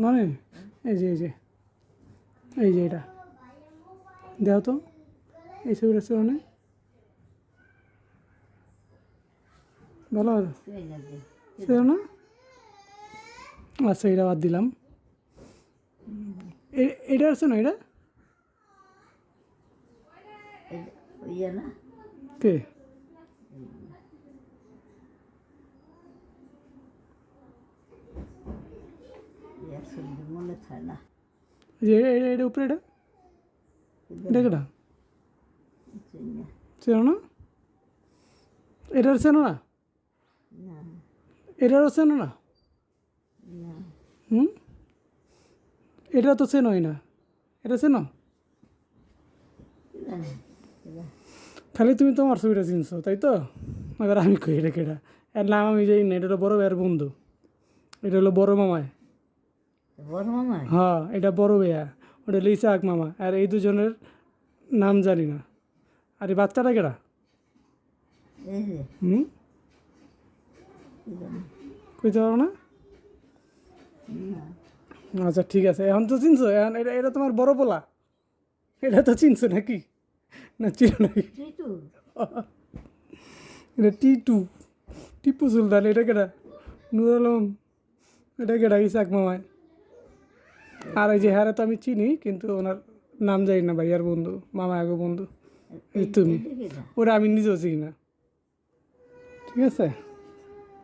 মানে এই যে এটা দেও তো এই ছবি রেস্টুরেন্টে ভালো সেও না আচ্ছা এটা বাদ দিলাম এটা আছে না এটা কে এটা উপরে এটা কেটা চেনো না এটার চেনো না এটারও চেনো না এটা তো চেনোই না এটা চেনো খালি তুমি তোমার ছবিটা চিনছো তাই তো এবার আমি কই এটা কেটা এর নাম আমি যাই না এটা হলো বড় ভাইয়ের বন্ধু এটা হলো বড় মামায় হ্যাঁ এটা বড় ভাইয়া ওটা হলো ইসাহাক মামা আর এই দুজনের নাম জানি না আর এই বাচ্চাটা কেটা কইতে পারো না আচ্ছা ঠিক আছে এখন তো চিনছো এখন এটা তোমার বড় পোলা এটা তো চিনছো নাকি না চিনো নাকি এটা টিপু সুলতান এটা কেটা নুর আলম এটা কেটা ইসাক মামায় আর এই যে হ্যাঁ তো আমি চিনি কিন্তু ওনার নাম জানি না ভাইয়ার বন্ধু মামা আগে বন্ধু এই তুমি ওরা আমি নিজেও চিনি না ঠিক আছে